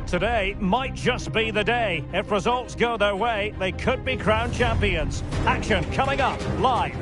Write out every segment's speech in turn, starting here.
Today might just be the day. If results go their way, they could be crowned champions. Action coming up live.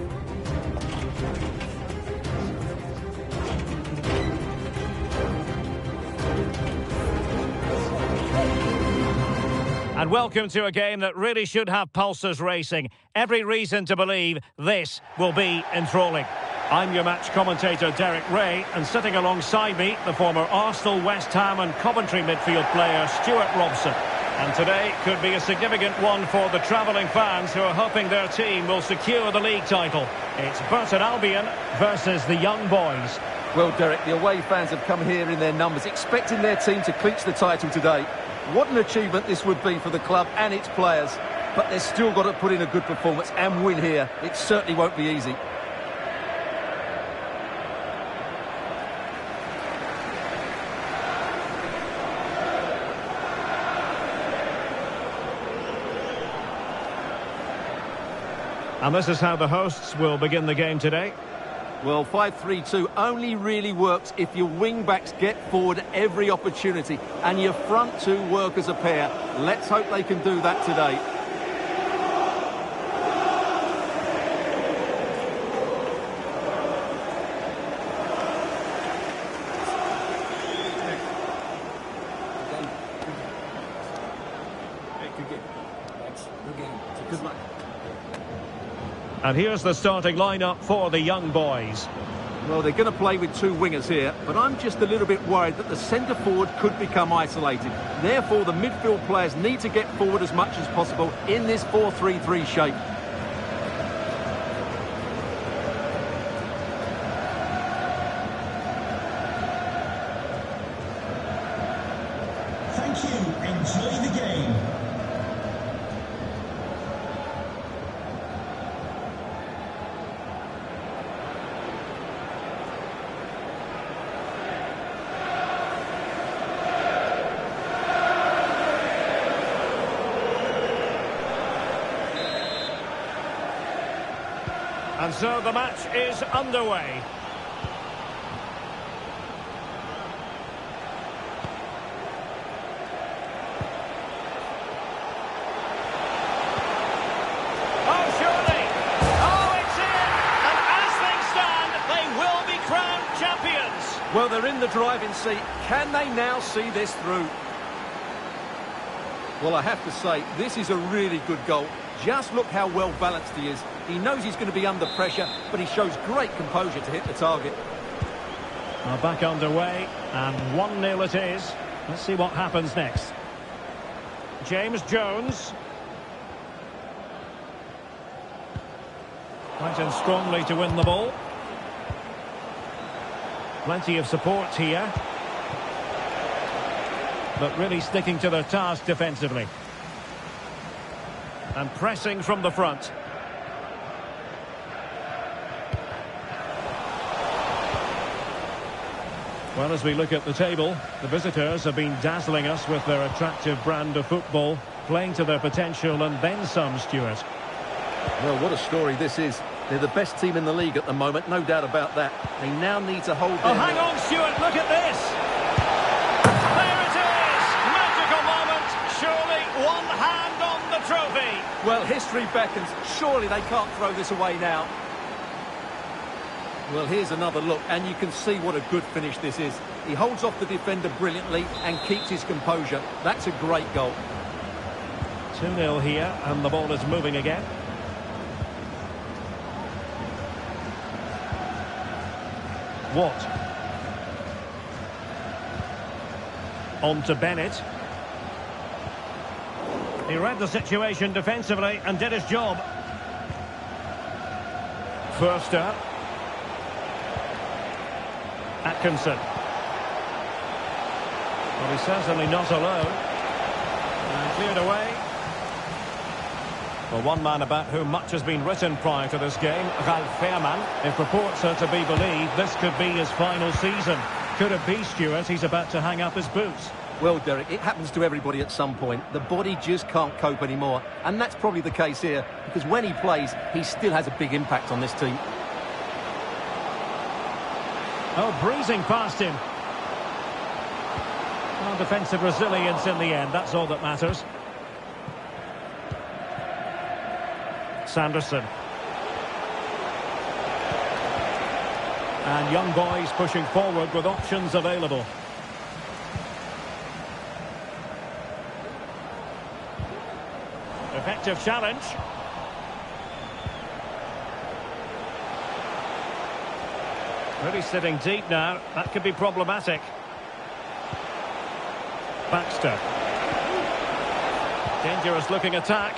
And welcome to a game that really should have pulses racing. Every reason to believe this will be enthralling. I'm your match commentator, Derek Ray, and sitting alongside me, the former Arsenal, West Ham and Coventry midfield player, Stuart Robson. And today could be a significant one for the travelling fans who are hoping their team will secure the league title. It's Burton Albion versus the Young Boys. Well, Derek, the away fans have come here in their numbers, expecting their team to clinch the title today. What an achievement this would be for the club and its players. But they've still got to put in a good performance and win here. It certainly won't be easy. And this is how the hosts will begin the game today. Well, 5-3-2 only really works if your wing-backs get forward at every opportunity and your front two work as a pair. Let's hope they can do that today. And here's the starting lineup for the Young Boys. Well, they're going to play with two wingers here, but I'm just a little bit worried that the centre-forward could become isolated. Therefore, the midfield players need to get forward as much as possible in this 4-3-3 shape. Thank you. Enjoy the game. And so the match is underway. Oh, surely! Oh, it's in! And as things stand, they will be crowned champions. Well, they're in the driving seat. Can they now see this through? Well, I have to say, this is a really good goal. Just look how well balanced he is. He knows he's going to be under pressure, but he shows great composure to hit the target. Now back underway, and 1-0 it is. Let's see what happens next. James Jones. Right in strongly to win the ball. Plenty of support here. But really sticking to their task defensively. And pressing from the front. Well, as we look at the table, the visitors have been dazzling us with their attractive brand of football, playing to their potential and then some, Stuart. Well, what a story this is. They're the best team in the league at the moment, no doubt about that. They now need to hold their... Oh, hang on, Stuart, look at this! There it is! Magical moment! Surely one hand on the trophy! Well, history beckons. Surely they can't throw this away now. Well, here's another look, and you can see what a good finish this is. He holds off the defender brilliantly and keeps his composure. That's a great goal. 2-0 here, and the ball is moving again. Watt. On to Bennett. He read the situation defensively and did his job. Forster. Atkinson. Well, he's certainly not alone. And cleared away. Well, one man about whom much has been written prior to this game, Ralf Fährmann. If reports are to be believed, this could be his final season. Could it be, Stuart, he's about to hang up his boots? Well, Derek, it happens to everybody at some point. The body just can't cope anymore. And that's probably the case here, because when he plays, he still has a big impact on this team. Oh, breezing past him. Well, Sound defensive resilience in the end, that's all that matters. Sanderson. And young boys pushing forward with options available. Effective challenge. Really sitting deep now. That could be problematic. Baxter. Dangerous looking attack.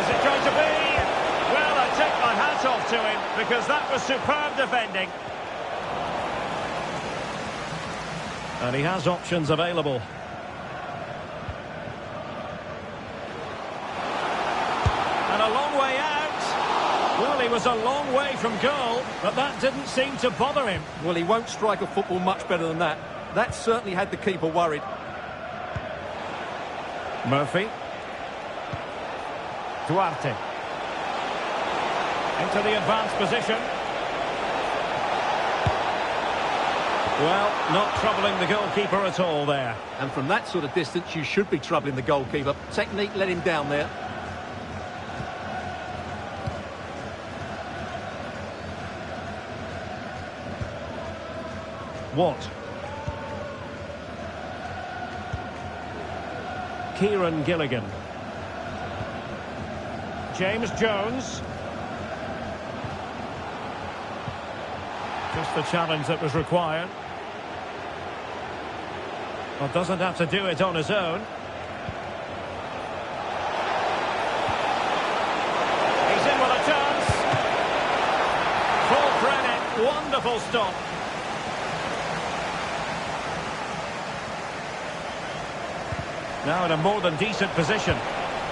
Is it going to be? Well, I take my hat off to him because that was superb defending. And he has options available. And a long way out. Well, he was a long way from goal, but that didn't seem to bother him. Well, he won't strike a football much better than that. That certainly had the keeper worried. Murphy. Duarte. Into the advanced position. Well, not troubling the goalkeeper at all there. And from that sort of distance, you should be troubling the goalkeeper. Technique let him down there. Watt. Kieran Gilligan. James Jones. Just the challenge that was required. Well, doesn't have to do it on his own. He's in with a chance. Full credit. Wonderful stop. Now in a more than decent position.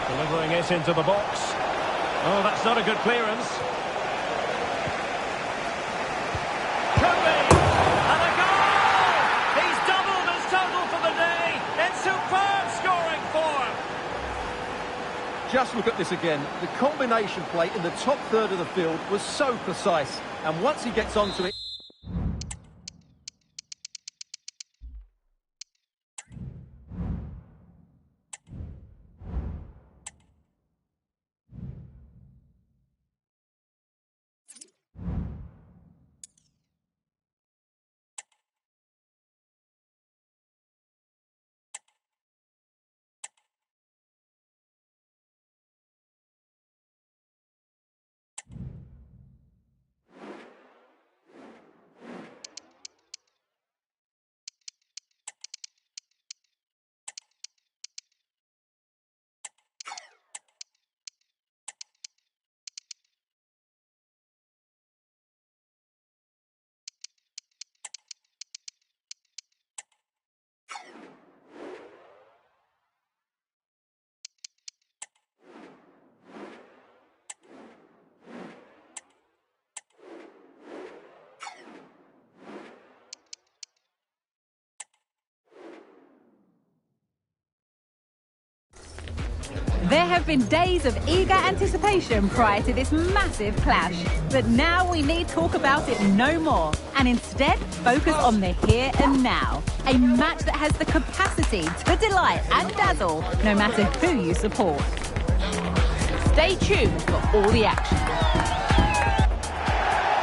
Delivering it into the box. Oh, that's not a good clearance. Could be! And a goal! He's doubled his total for the day. It's superb scoring form. Just look at this again. The combination play in the top third of the field was so precise. And once he gets onto it... There have been days of eager anticipation prior to this massive clash. But now we need talk about it no more. And instead, focus on the here and now. A match that has the capacity to delight and dazzle, no matter who you support. Stay tuned for all the action.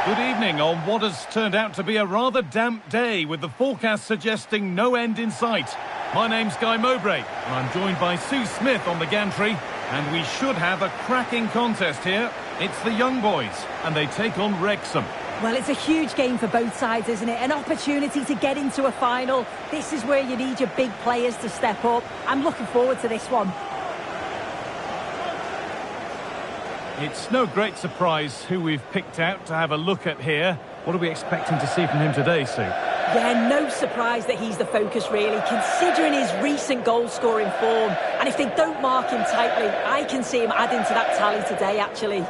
Good evening on what has turned out to be a rather damp day, with the forecast suggesting no end in sight. My name's Guy Mowbray, and I'm joined by Sue Smith on the gantry, and we should have a cracking contest here. It's the young boys, and they take on Wrexham. Well, it's a huge game for both sides, isn't it? An opportunity to get into a final. This is where you need your big players to step up. I'm looking forward to this one. It's no great surprise who we've picked out to have a look at here. What are we expecting to see from him today, Sue? Yeah, no surprise that he's the focus, really, considering his recent goal-scoring form. And if they don't mark him tightly, I can see him adding to that tally today, actually.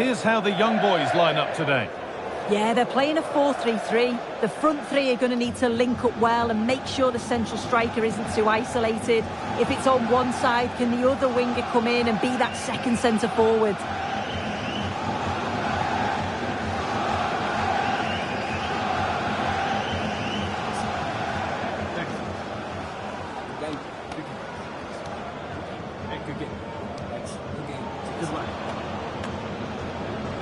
Here's how the young boys line up today. Yeah, they're playing a 4-3-3. The front three are going to need to link up well and make sure the central striker isn't too isolated. If it's on one side, can the other winger come in and be that second centre-forward?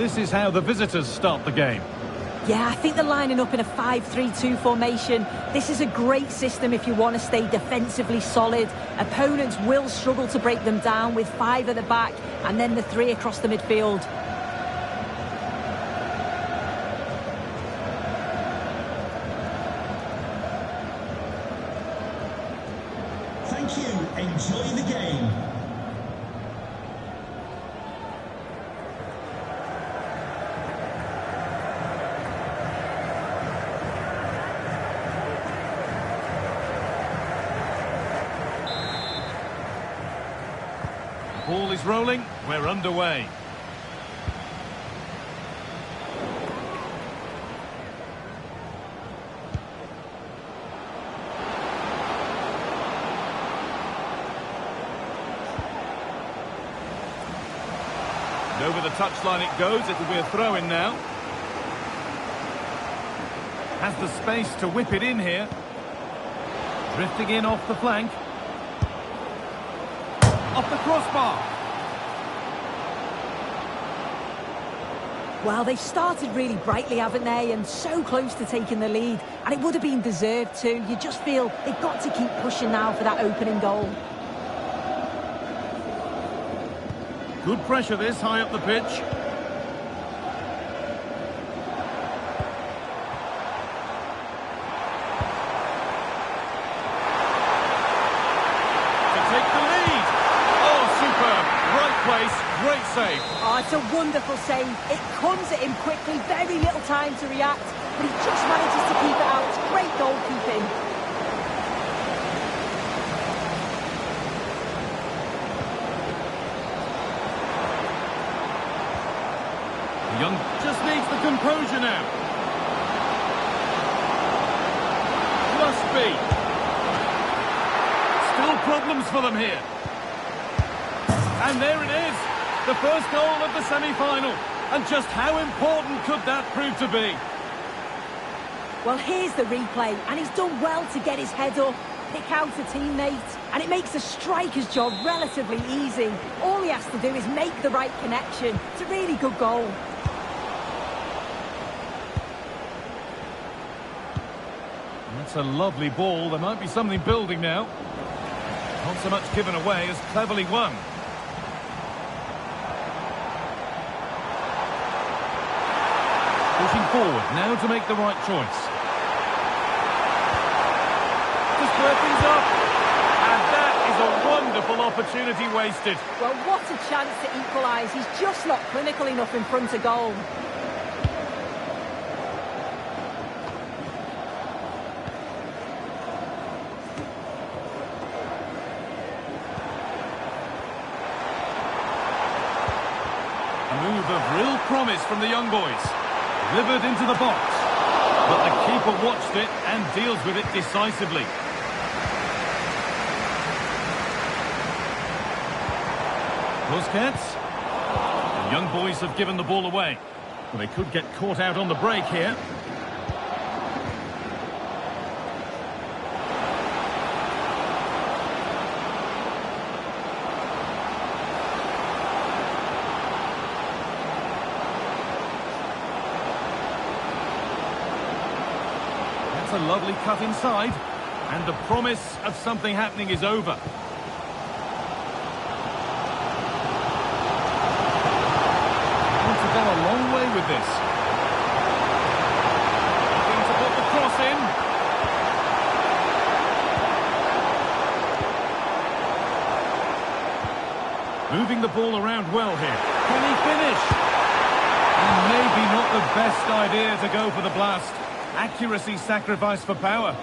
this is how the visitors start the game. Yeah, I think they're lining up in a 5-3-2 formation. This is a great system if you want to stay defensively solid. Opponents will struggle to break them down with 5 at the back and then the 3 across the midfield. Thank you. Enjoy the game. Ball is rolling, we're underway. And over the touchline it goes, it'll be a throw-in now. Has the space to whip it in here. Drifting in off the flank. Off the crossbar. Well, they've started really brightly, haven't they? And so close to taking the lead. And it would have been deserved too. You just feel they've got to keep pushing now for that opening goal. Good pressure this, high up the pitch. Great save. Oh, it's a wonderful save. It comes at him quickly, very little time to react, but he just manages to keep it out. It's great goalkeeping. Young just needs the composure now. Must be. Still problems for them here. And there it is. The first goal of the semi-final. And just how important could that prove to be? Well, here's the replay, and he's done well to get his head up, pick out a teammate, and it makes the striker's job relatively easy. All he has to do is make the right connection. It's a really good goal. That's a lovely ball. There might be something building now. Not so much given away as cleverly won. Pushing forward now to make the right choice. To square things up. And that is a wonderful opportunity wasted. Well, what a chance to equalise. He's just not clinical enough in front of goal. A move of real promise from the young boys. Delivered into the box. But the keeper watched it and deals with it decisively. Busquets. The young boys have given the ball away. Well, they could get caught out on the break here. A lovely cut inside, and the promise of something happening is over. Want to go a long way with this. Looking to put the cross in. Moving the ball around well here. Can he finish? And maybe not the best idea to go for the blast. Accuracy sacrificed for power.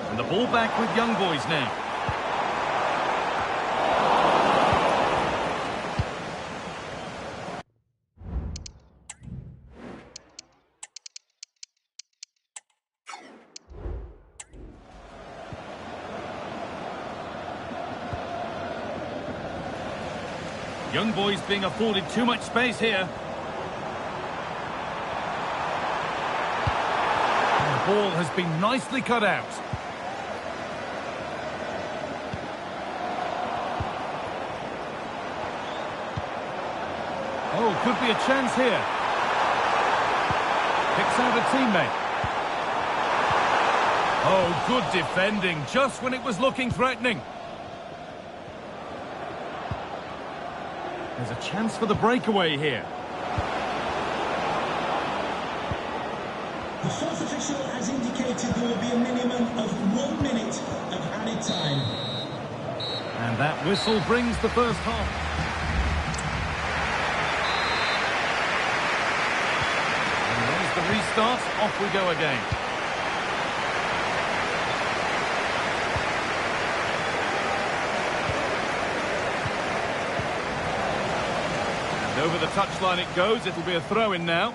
And the ball back with young boys now. Young boys being afforded too much space here. And the ball has been nicely cut out. Oh, could be a chance here. Picks out a teammate. Oh, good defending, just when it was looking threatening. There's a chance for the breakaway here. The fourth official has indicated there will be a minimum of 1 minute of added time. And that whistle brings the first half. And there's the restart. Off we go again. And over the touchline it goes. It'll be a throw-in now.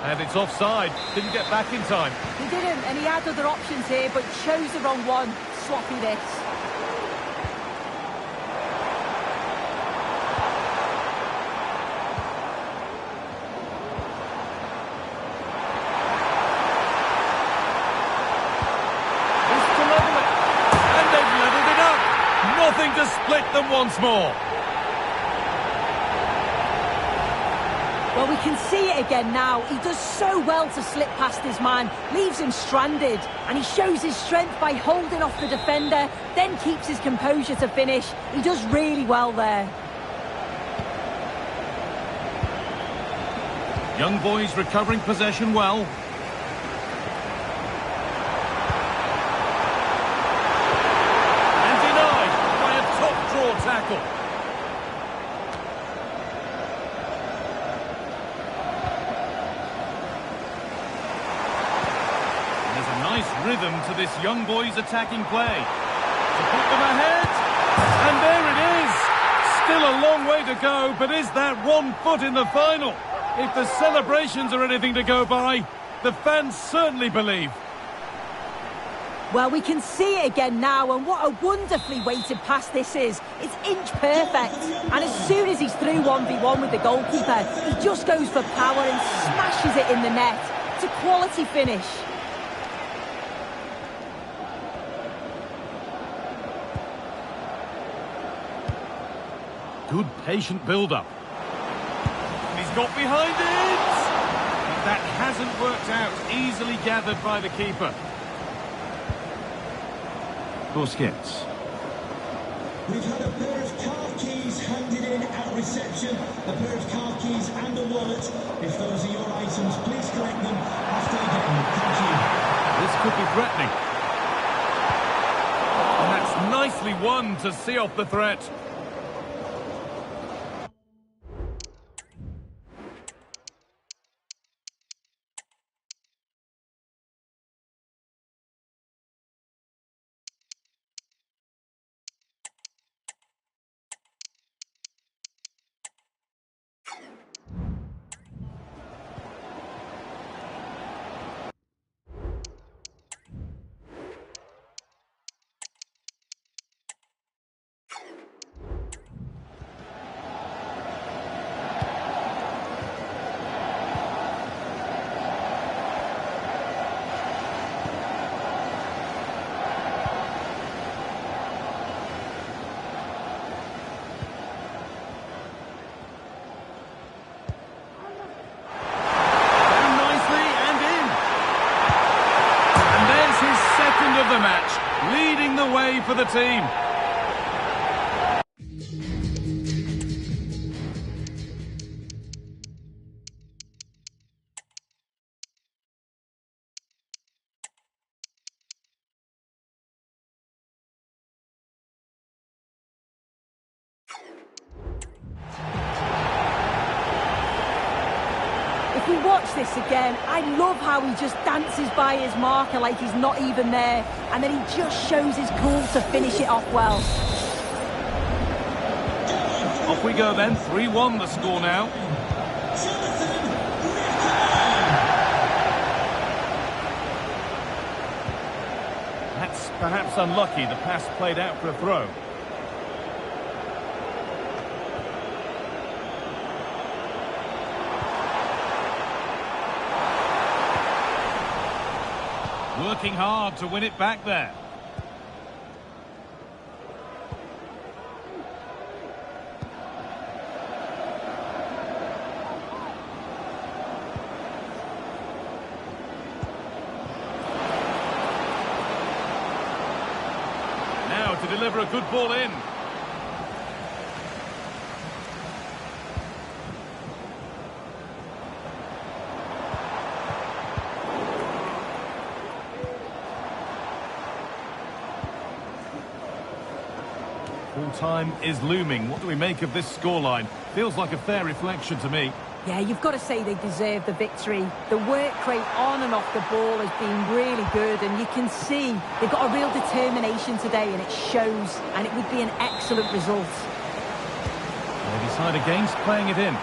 And it's offside. Didn't get back in time. He didn't, and he had other options here, but chose the wrong one. Sloppy this. This to level it. And they've levelled it up. Nothing to split them once more. Well, we can see it again now. He does so well to slip past his man, leaves him stranded, and he shows his strength by holding off the defender, then keeps his composure to finish. He does really well there. Young boys recovering possession well. And denied by a top draw tackle. Nice rhythm to this young boy's attacking play. To put them ahead. And there it is. Still a long way to go, but is that 1 foot in the final? If the celebrations are anything to go by, the fans certainly believe. Well, we can see it again now, and what a wonderfully weighted pass this is. It's inch perfect. And as soon as he's through 1v1 with the goalkeeper, he just goes for power and smashes it in the net. It's a quality finish. Good patient build-up. And he's got behind it! But that hasn't worked out. Easily gathered by the keeper. Busquets. We've had a pair of car keys handed in at reception, a pair of car keys and a wallet. If those are your items, please collect them after the game. Thank you. This could be threatening. And that's nicely won to see off the threat. Of the match, leading the way for the team. If we watch this again, I love how he just dances by his marker like he's not even there, and then he just shows his cool to finish it off well. Off we go then, 3-1 the score now. perhaps unlucky. The pass played out for a throw. Working hard to win it back there. Now to deliver a good ball in. Full time is looming. What do we make of this scoreline? Feels like a fair reflection to me. Yeah, you've got to say they deserve the victory. The work rate on and off the ball has been really good, and you can see they've got a real determination today, and it shows, and it would be an excellent result. They decide against playing it in.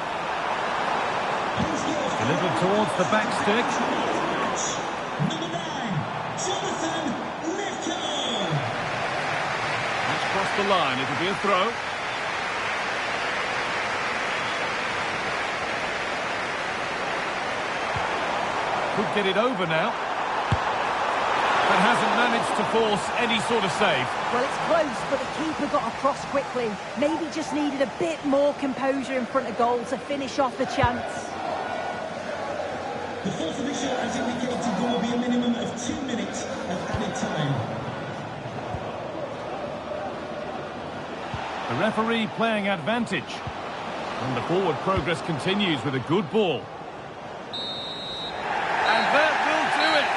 Delivered towards the back stick. Number 9, Jonathan Lithgow. That's crossed the line. It'll be a throw. Could get it over now. But hasn't managed to force any sort of save. Well, it's close, but the keeper got across quickly. Maybe just needed a bit more composure in front of goal to finish off the chance. The fourth official has indicated there will be a minimum of 2 minutes of added time. The referee playing advantage. And the forward progress continues with a good ball. And that will do it.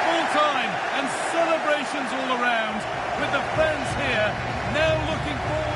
Full time and celebrations all around with the fans here now looking forward.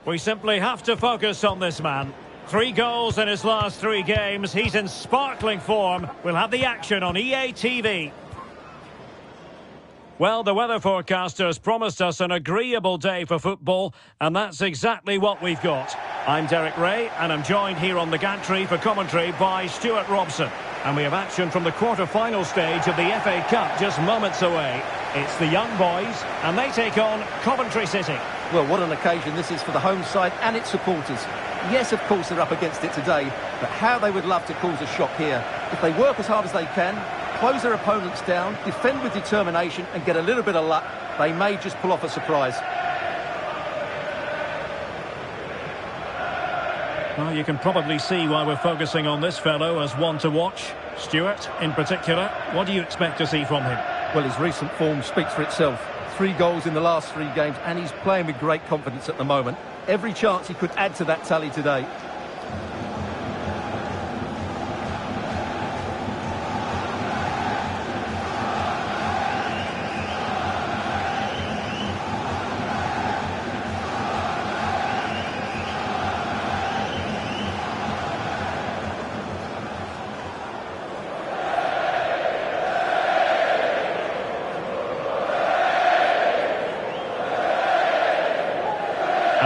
We simply have to focus on this man. 3 goals in his last 3 games. He's in sparkling form. We'll have the action on EA TV. Well, the weather forecasters promised us an agreeable day for football, and that's exactly what we've got. I'm Derek Ray, and I'm joined here on the gantry for commentary by Stuart Robson. And we have action from the quarter-final stage of the FA Cup just moments away. It's the young boys, and they take on Coventry City. Well, what an occasion this is for the home side and its supporters. Yes, of course, they're up against it today, but how they would love to cause a shock here. If they work as hard as they can, close their opponents down, defend with determination and get a little bit of luck, they may just pull off a surprise. Well, you can probably see why we're focusing on this fellow as one to watch. Stuart, in particular, what do you expect to see from him? Well, his recent form speaks for itself. 3 goals in the last 3 games, and he's playing with great confidence at the moment. Every chance he could add to that tally today.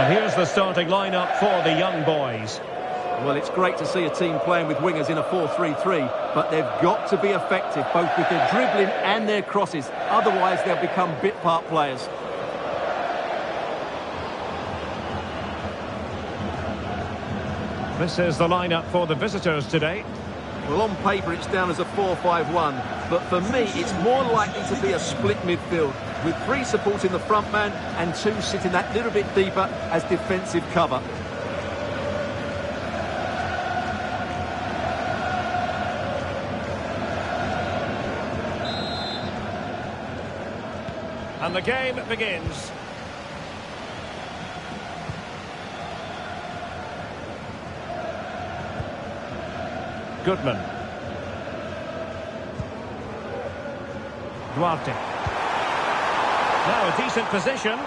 And here's the starting lineup for the young boys. Well, it's great to see a team playing with wingers in a 4-3-3, but they've got to be effective, both with their dribbling and their crosses. Otherwise, they'll become bit-part players. This is the lineup for the visitors today. Well, on paper, it's down as a 4-5-1, but for me, it's more likely to be a split midfield, with 3 supporting the front man and 2 sitting that little bit deeper as defensive cover. And the game begins. Goodman. Duarte. Now a decent position.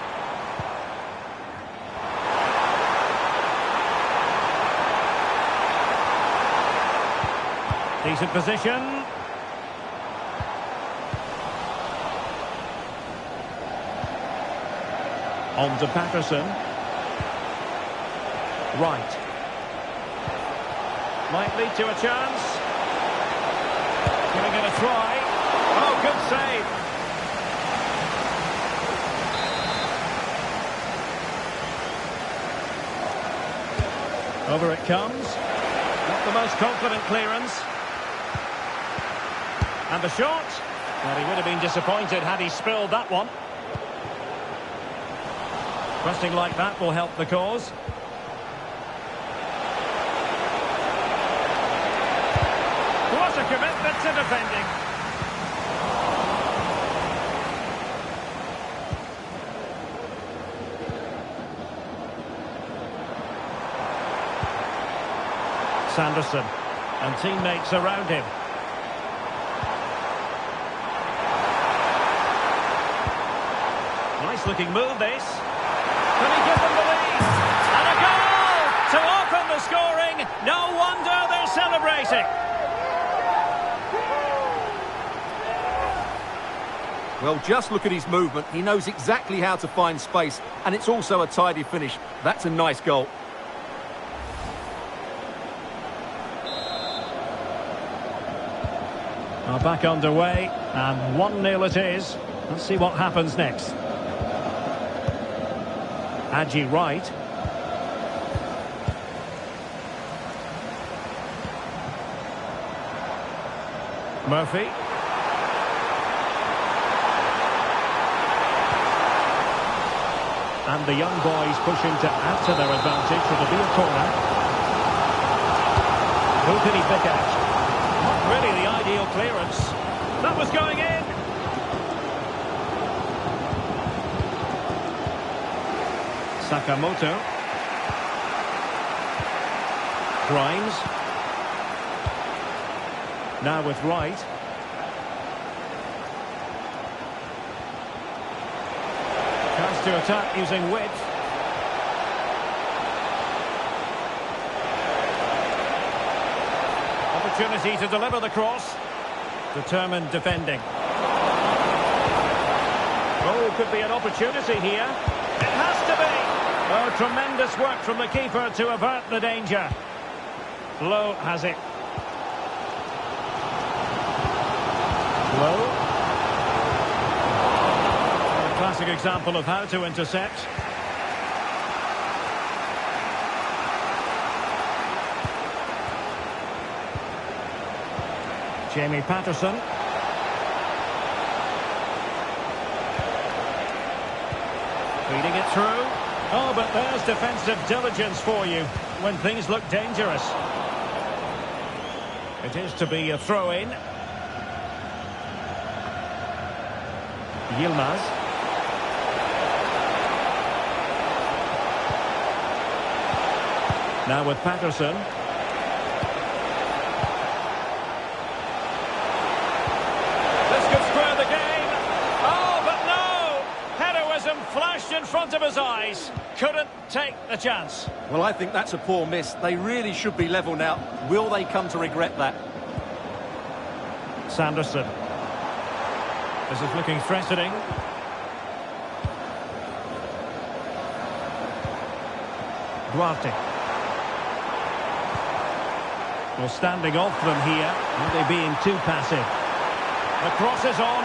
Decent position. On to Patterson. Right. Might lead to a chance. Giving it a try. Oh, good save. Over it comes. Not the most confident clearance. And the shot. Well, he would have been disappointed had he spilled that one. Pressing like that will help the cause. What a commitment to defending. Sanderson and teammates around him. Nice looking move this. Can he give them the lead? And a goal to open the scoring. No wonder they're celebrating. Well, just look at his movement. He knows exactly how to find space, and it's also a tidy finish. That's a nice goal. Are back underway, and 1-0 it is. Let's see what happens next. Adji right. Murphy. And the young boys pushing to add to their advantage. It'll be a corner. Who can he pick out? Not really the ideal clearance. That was going in. Sakamoto. Grimes. Now with Wright. Chance to attack using width. Opportunity to deliver the cross. Determined defending. Oh, could be an opportunity here. It has to be. Oh, tremendous work from the keeper to avert the danger. Lowe has it. Lowe. A classic example of how to intercept. Jamie Patterson. Feeding it through. Oh, but there's defensive diligence for you when things look dangerous. It is to be a throw-in. Yilmaz. Now with Patterson. This could square the game. Oh, but no! Heroism flashed in front of his eyes. Couldn't take the chance. Well, I think that's a poor miss. They really should be level now. Will they come to regret that? Sanderson. This is looking threatening. Duarte. Well, standing off them here. Are they being too passive? The cross is on.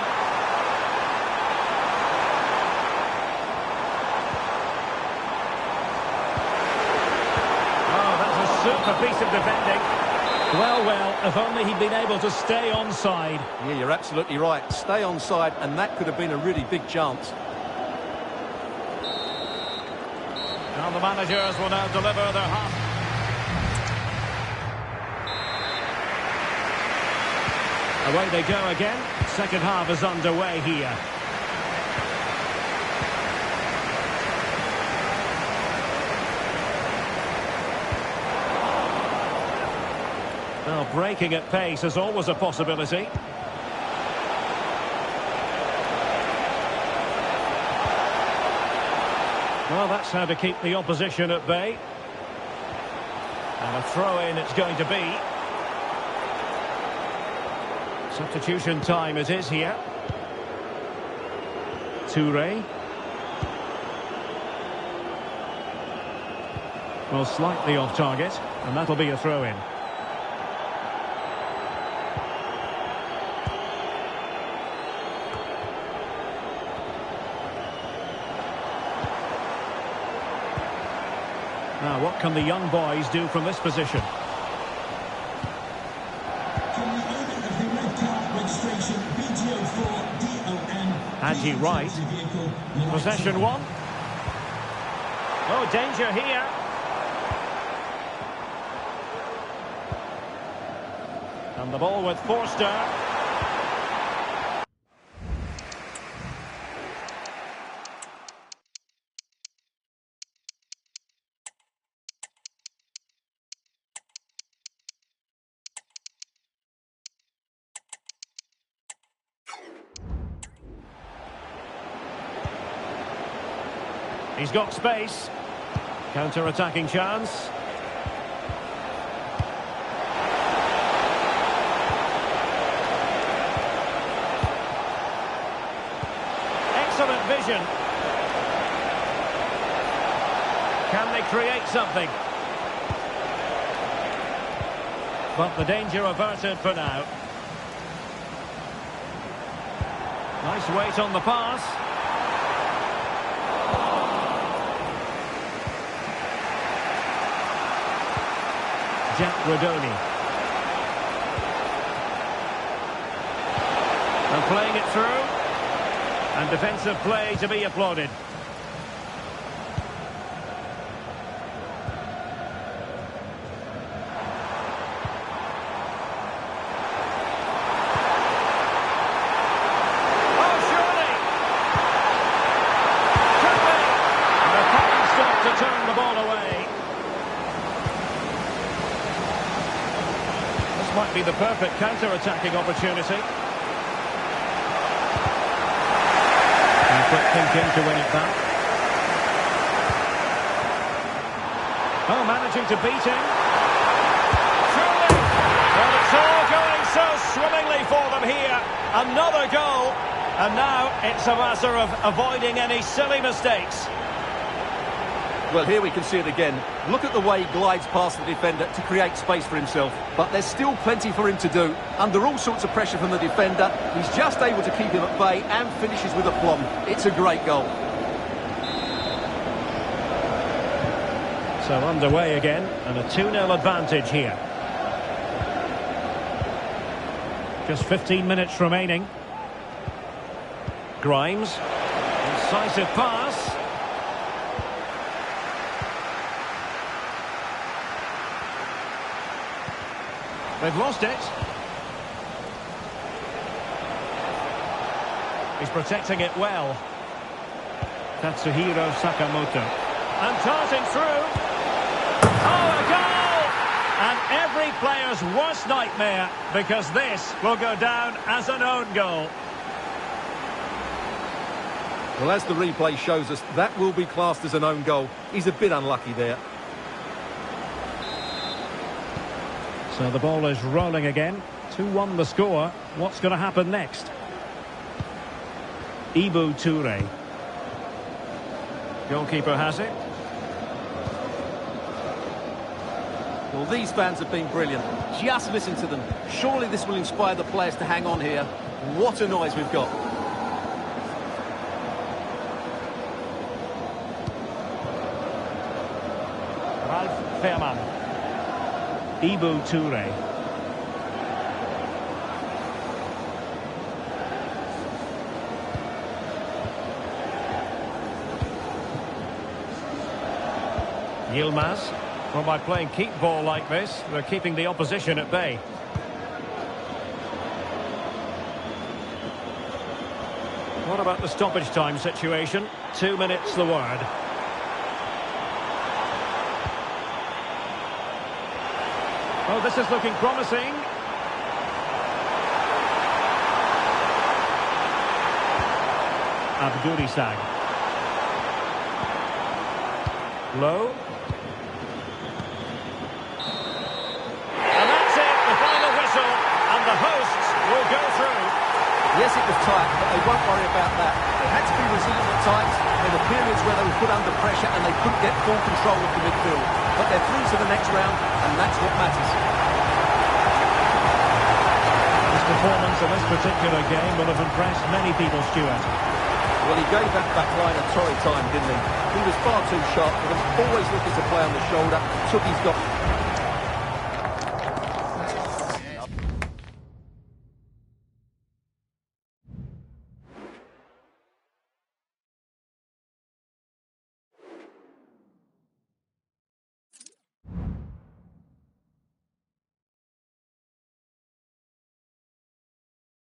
Oh, that's a super piece of defending. Well, if only he'd been able to stay onside. Yeah, you're absolutely right. Stay onside, and that could have been a really big chance. Now the managers will now deliver their half. Away they go again. Second half is underway here. Well, breaking at pace is always a possibility. Well, that's how to keep the opposition at bay. And a throw-in it's going to be. Substitution time it is here. Toure. Well, slightly off target, and that'll be a throw-in. Now, what can the young boys do from this position? Andy Wright. Possession one. Oh, danger here. And the ball with Forster. He's got space. Counter-attacking chance. Excellent vision. Can they create something? But the danger averted for now. Nice weight on the pass. Jack Rodoni. And playing it through. And defensive play to be applauded. Oh, surely! Could be! And a fine stop to turn the ball away. Might be the perfect counter-attacking opportunity. And quick thinking to win it back. Oh, managing to beat him. Surely! Well, it's all going so swimmingly for them here. Another goal. And now it's a matter of avoiding any silly mistakes. Well, here we can see it again. Look at the way he glides past the defender to create space for himself. But there's still plenty for him to do. Under all sorts of pressure from the defender, he's just able to keep him at bay and finishes with aplomb. It's a great goal. So underway again, and a 2-0 advantage here. Just 15 minutes remaining. Grimes. Incisive pass. They've lost it. He's protecting it well. Tatsuhiro Sakamoto. And darting through. Oh, a goal! And every player's worst nightmare, because this will go down as an own goal. Well, as the replay shows us, that will be classed as an own goal. He's a bit unlucky there. So the ball is rolling again. 2-1 the score. What's going to happen next? Ibu Toure. Goalkeeper has it. Well, these fans have been brilliant. Just listen to them. Surely this will inspire the players to hang on here. What a noise we've got. Ralph Fährmann. Ibu Toure. Yilmaz. Well, by playing keep ball like this, they're keeping the opposition at bay. What about the stoppage time situation? 2 minutes the word. Oh, this is looking promising. Abdurisag. Low. And that's it, the final whistle, and the hosts will go through. Yes, it was tight, but they won't worry about that. They had to be resilient at times. There were periods where they were put under pressure and they couldn't get full control of the midfield. But they're through to the next round, and that's what matters. His performance in this particular game will have impressed many people, Stuart. Well, he gave that back line a torrid time, didn't he? He was far too sharp for them, always looking to play on the shoulder, took his got